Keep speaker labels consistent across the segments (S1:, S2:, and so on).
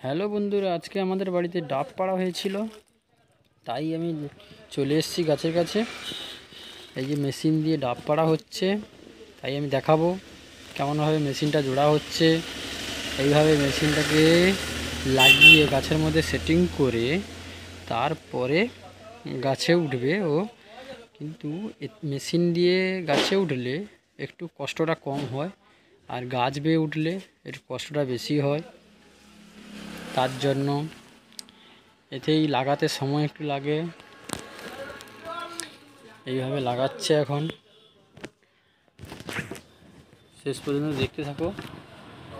S1: Hello বন্ধুরা, আজকে আমাদের বাড়িতে ডাব পাড়া হয়েছিল, তাই আমি চলে এসেছি গাছের কাছে। এই যে মেশিন দিয়ে ডাব পাড়া হচ্ছে, তাই আমি দেখাবো কেমনভাবে মেশিনটা জোড়া হচ্ছে। এইভাবে মেশিনটাকে লাগিয়ে গাছের মধ্যে সেটিং করে তারপরে গাছে উঠবে ও। কিন্তু মেশিন দিয়ে গাছে উঠলে একটু কষ্টটা কম হয়, আর গাছ বেয়ে উঠলে একটু কষ্টটা বেশি হয়। তার জন্য এতেই লাগাতে সময় একটু লাগে। এইভাবে লাগাচ্ছে, এখন শেষ পর্যন্ত দেখতে থাকো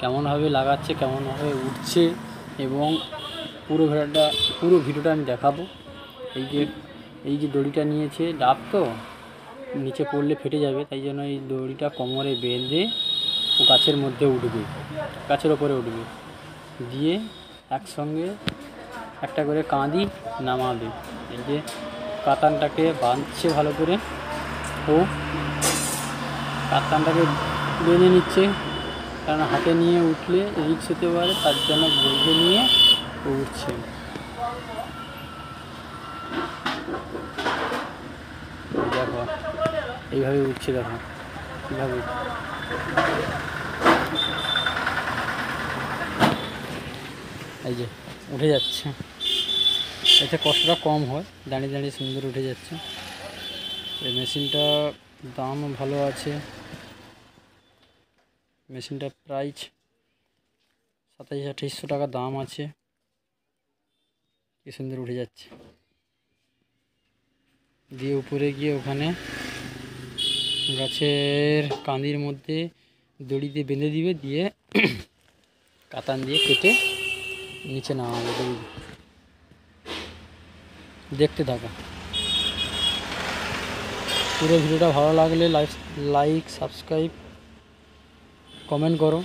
S1: কেমনভাবে লাগাচ্ছে, কেমনভাবে উঠছে, এবং পুরো ভিডিওটা আমি দেখাবো। এই যে দড়িটা নিয়েছে, ডাব তো নিচে পড়লে ফেটে যাবে, তাই জন্য এই দড়িটা কোমরে বেঁধে ও গাছের মধ্যে উঠবে, গাছের ওপরে উঠবে, দিয়ে একসঙ্গে একটা করে কাঁদি নামাবে। এই যে কাতানটাকে বাঁধছে ভালো করে, ও কাতানটাকে বেঁধে নিচ্ছে, কারণ হাতে নিয়ে উঠলে রিস্ক হতে পারে, তার জন্য বেঁধে নিয়ে উঠছে। দেখো এইভাবে উঠছে, দেখো কীভাবে। এই যে উঠে যাচ্ছে, এতে কষ্টটা কম হয়, দাঁড়িয়ে দাঁড়িয়ে সুন্দর উঠে যাচ্ছে। এই মেশিনটা দামও ভালো আছে, মেশিনটা প্রাইস 27-2800 টাকা দাম আছে। কি সুন্দর উঠে যাচ্ছে, দিয়ে উপরে গিয়ে ওখানে গাছের কাঁদির মধ্যে দড়ি দিয়ে বেঁধে দিবে, দিয়ে কাতান দিয়ে কেটে নিচে নামাবে দড়ি। দেখতে থাকো পুরো ভিডিওটা। ভালো লাগলে লাইক সাবস্ক্রাইব কমেন্ট করো।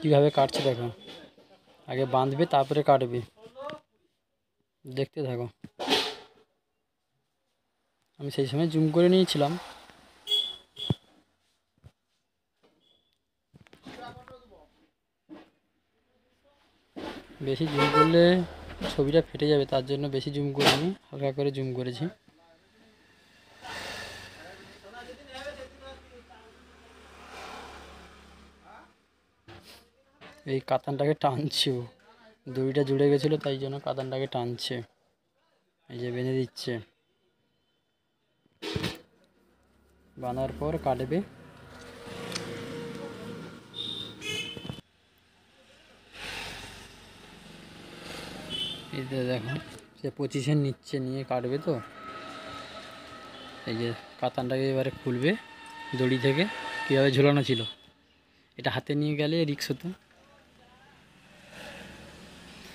S1: কীভাবে কাটছে দেখো, আগে বাঁধবে তারপরে কাটবে, দেখতে থাকো। আমি সেই সময় জুম করে নিয়েছিলাম। বেশি জুম করলে ছবিটা ফেটে যাবে, তার জন্য বেশি জুম করিনি, হালকা করে জুম করেছি। এই কাতানটাকে টানছে, দড়িটা জুড়ে গেছিলো, তাই জন্য কাতানটাকে টানছে। এই যে বেঁধে দিচ্ছে, বাঁধার পর কাটবে। এই যে দেখো সে পজিশন নিচ্ছে, নিয়ে কাটবে তো। এই যে কাতানটাকে এবারে খুলবে দড়ি থেকে, কীভাবে ঝোলানো ছিল, এটা হাতে নিয়ে গেলে রিক্স হতো,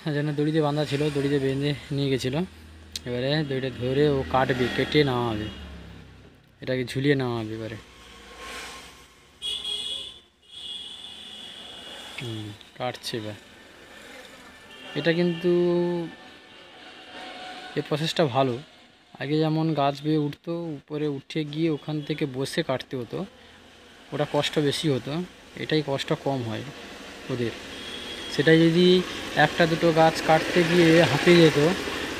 S1: তার জন্য দড়িতে বাঁধা ছিল, দড়িতে বেঁধে নিয়ে গেছিলো। এবারে দড়িটা ধরে ও কাটবে, কেটে নামাবে, এটাকে ঝুলিয়ে নামাবে এবারে। কাটছে এবার। এটা কিন্তু এই প্রসেসটা ভালো। আগে যেমন গাছ বেয়ে উঠতো, উপরে উঠে গিয়ে ওখান থেকে বসে কাটতে হতো, ওটা কষ্ট বেশি হতো। এটাই কষ্ট কম হয় ওদের। সেটাই যদি একটা দুটো গাছ কাটতে গিয়ে হাঁপিয়ে যেত,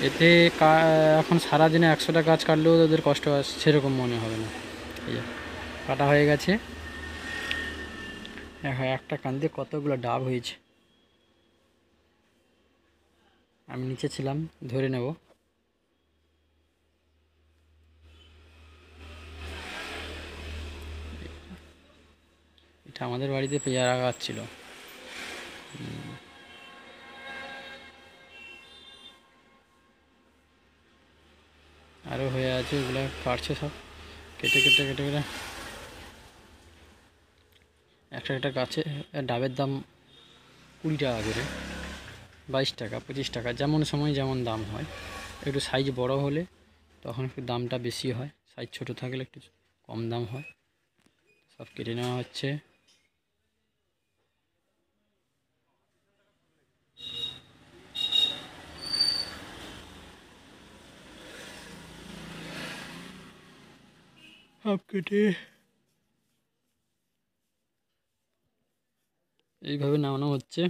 S1: এতে এখন সারাদিনে 100টা গাছ কাটলেও ওদের কষ্ট সেরকম মনে হবে না। এই যে কাটা হয়ে গেছে, একটা কান্দে কতগুলো ডাব হয়েছে। আমি নিচে ছিলাম, ধরে নেব। এটা আমাদের বাড়িতে পেয়ারা গাছ ছিল। আরও হয়ে আছে, এগুলো কাটছে সব, কেটে কেটে কেটে কেটে। একটা একটা গাছে ডাবের দাম 20 টাকা করে, 22 টাকা 25 টাকা, যেমন সময় যেমন দাম হয়। একটু সাইজ বড় হলে তখন একটু দামটা বেশি হয়, সাইজ ছোট থাকলে একটু কম দাম হয়। সব কেটে নেওয়া হচ্ছে। হাফ কেটে এইভাবে নামানো হচ্ছে।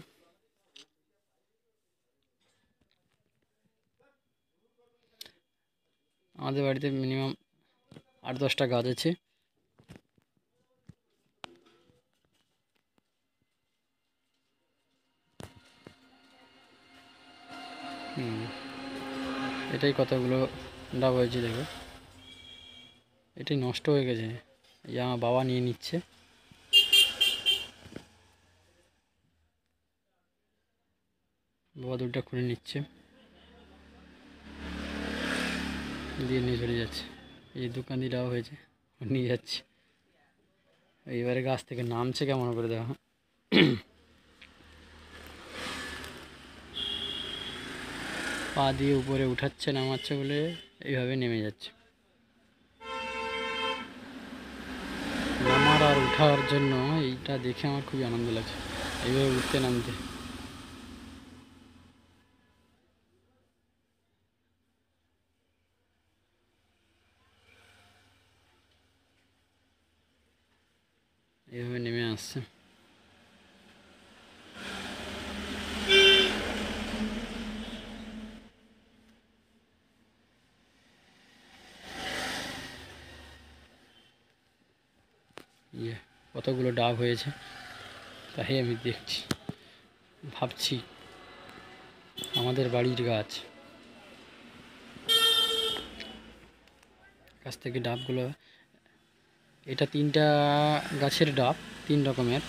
S1: আমাদের বাড়িতে মিনিমাম 8-10টা গাছ আছে। এটাই কতগুলো ডাব হয়েছে দেখো। এটাই নষ্ট হয়ে গেছে, এই আমার বাবা নিয়ে নিচ্ছে। বাবা দুধটা খুলে নিচ্ছে, দিয়ে নিয়ে চলে যাচ্ছে। এই দোকানিরাও হয়েছে, নিয়ে যাচ্ছে। এইবারে গাছ থেকে নামছে কেমন করে দেখো। পা দিয়ে উপরে উঠাচ্ছে নামাচ্ছে বলে এইভাবে নেমে যাচ্ছে। নামার আর উঠার জন্য এইটা দেখে আমার খুবই আনন্দ লাগছে, এইভাবে উঠতে নামতে। এইভাবে নেমে আসছে। কতগুলো ডাব হয়েছে তাই আমি দেখছি, ভাবছি আমাদের বাড়ির গাছ থেকে ডাবগুলো। এটা 3টা গাছের ডাব, 3 রকমের।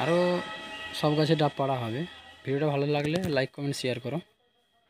S1: আরও সব গাছের ডাব পাড়া হবে। ভিডিওটা ভালো লাগলে লাইক কমেন্ট শেয়ার করো।